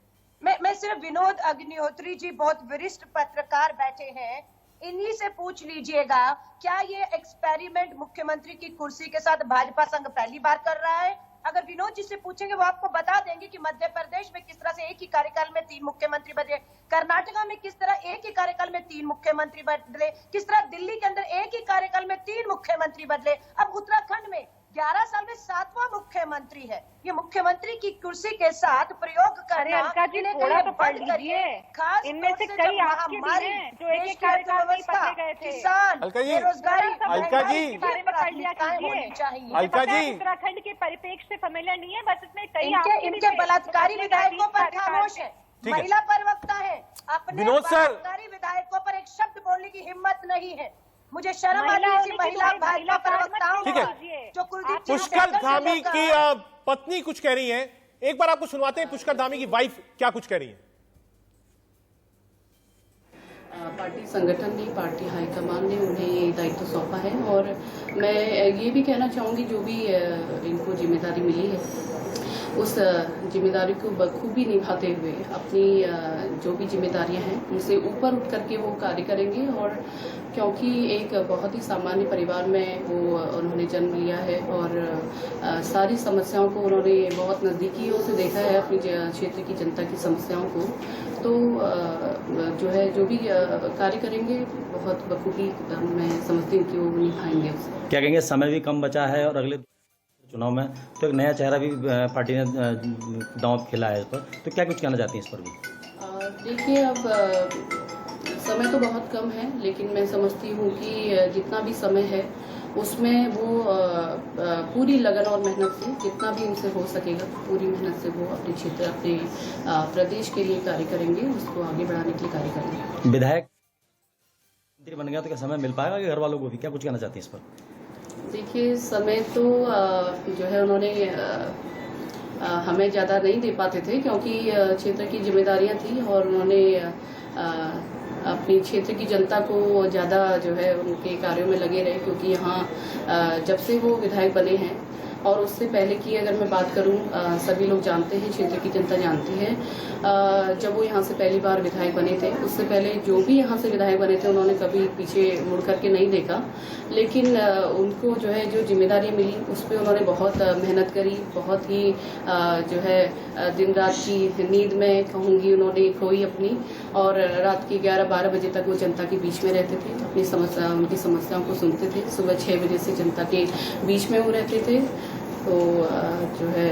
मैं सिर्फ विनोद अग्निहोत्री जी बहुत वरिष्ठ पत्रकार बैठे हैं, इन्हीं से पूछ लीजिएगा क्या ये एक्सपेरिमेंट मुख्यमंत्री की कुर्सी के साथ भाजपा संघ पहली बार कर रहा है। अगर विनोद जी से पूछेंगे वो आपको बता देंगे कि मध्य प्रदेश में किस तरह से एक ही कार्यकाल में 3 मुख्यमंत्री बदले, कर्नाटका में किस तरह एक ही कार्यकाल में 3 मुख्यमंत्री बदले, किस तरह दिल्ली के अंदर एक ही कार्यकाल में 3 मुख्यमंत्री बदले, अब उत्तराखंड में 11 साल में 7वां मुख्यमंत्री है। ये मुख्यमंत्री की कुर्सी के साथ प्रयोग करना, अलका जी थोड़ा तो पढ़ लीजिए, इनमें से कई आपके भी हैं जो एक कार्यकाल में पकड़े गए थे। किसान, बेरोजगारी, अलका जी बारे में पढ़ लिया कीजिए। अलका जी उत्तराखंड के परिप्रेक्ष्य से फेमिलियर नहीं है, बस इसमें कई इनके बलात्कारी विधायकों पर खामोश है, महिला प्रवक्ता है, अपने बलात्कारी विधायकों पर एक शब्द बोलने की हिम्मत नहीं है। मुझे शर्म आती है महिला भाजपा प्रवक्ताओं ठीक है, जो कुलदीप पुष्कर धामी की पत्नी कुछ कह रही हैं, एक बार आपको सुनवाते हैं पुष्कर धामी की वाइफ क्या कुछ कह रही है। पार्टी संगठन ने, पार्टी हाईकमान ने उन्हें ये दायित्व सौंपा है, और मैं ये भी कहना चाहूँगी जो भी इनको जिम्मेदारी मिली है उस जिम्मेदारी को बखूबी निभाते हुए अपनी जो भी जिम्मेदारियां हैं उनसे ऊपर उठ करके वो कार्य करेंगे। और क्योंकि एक बहुत ही सामान्य परिवार में वो उन्होंने जन्म लिया है, और सारी समस्याओं को उन्होंने बहुत नज़दीकियों से देखा है, अपनी क्षेत्र की जनता की समस्याओं को, तो जो है जो भी कार्य करेंगे बहुत बखूबी मैं समझती हूँ कि वो निभाएंगे उसे। क्या कहेंगे, समय भी कम बचा है और अगले चुनाव में तो एक नया चेहरा भी पार्टी ने दांव खेला है इस पर, तो क्या कुछ कहना चाहती हैं इस पर भी? देखिए, अब समय तो बहुत कम है, लेकिन मैं समझती हूँ कि जितना भी समय है उसमें वो पूरी लगन और मेहनत से जितना भी उनसे हो सकेगा पूरी मेहनत से वो अपने क्षेत्र, अपने प्रदेश के लिए कार्य करेंगे, उसको आगे बढ़ाने के लिए कार्य करेंगे। विधायक मंत्री बन गया तो क्या समय मिल पाएगा कि घर वालों को भी, क्या कुछ कहना चाहती हैं इस पर? देखिए, समय तो जो है उन्होंने हमें ज़्यादा नहीं दे पाते थे, क्योंकि क्षेत्र की जिम्मेदारियां थी, और उन्होंने अपनी क्षेत्र की जनता को ज़्यादा जो है उनके कार्यों में लगे रहे, क्योंकि यहाँ जब से वो विधायक बने हैं और उससे पहले की अगर मैं बात करूं, सभी लोग जानते हैं, क्षेत्र की जनता जानती है, जब वो यहाँ से पहली बार विधायक बने थे उससे पहले जो भी यहाँ से विधायक बने थे उन्होंने कभी पीछे मुड़ करके नहीं देखा, लेकिन उनको जो है जो जिम्मेदारी मिली उस पर उन्होंने बहुत मेहनत करी, बहुत ही जो है दिन रात की नींद में कहूँगी उन्होंने खोई अपनी, और रात के 11-12 बजे तक वो जनता के बीच में रहते थे, अपनी समस्या उनकी समस्याओं को सुनते थे, सुबह 6 बजे से जनता के बीच में वो रहते थे, तो जो है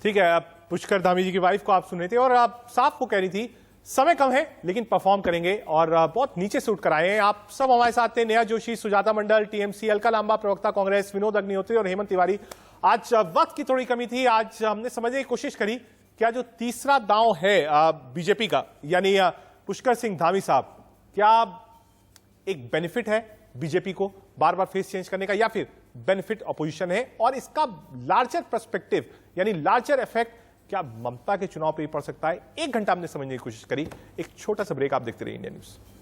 ठीक है, अब पुष्कर धामी जी की वाइफ को आप सुन रहे थे और आप साफ को कह रही थी समय कम है लेकिन परफॉर्म करेंगे और बहुत नीचे से उठकर आए हैं। आप सब हमारे साथ थे, नेहा जोशी, सुजाता मंडल, टीएमसी, अलका लांबा प्रवक्ता कांग्रेस, विनोद अग्निहोत्री और हेमंत तिवारी। आज वक्त की थोड़ी कमी थी, आज हमने समझने की कोशिश करी क्या जो तीसरा दांव है बीजेपी का, यानी पुष्कर सिंह धामी साहब, क्या एक बेनिफिट है बीजेपी को बार बार फेस चेंज करने का या फिर बेनिफिट अपोजिशन है, और इसका लार्जर पर्सपेक्टिव यानी लार्जर इफेक्ट क्या ममता के चुनाव पे ही पड़ सकता है? 1 घंटा हमने समझने की कोशिश करी। एक छोटा सा ब्रेक, आप देखते रहिए इंडिया न्यूज।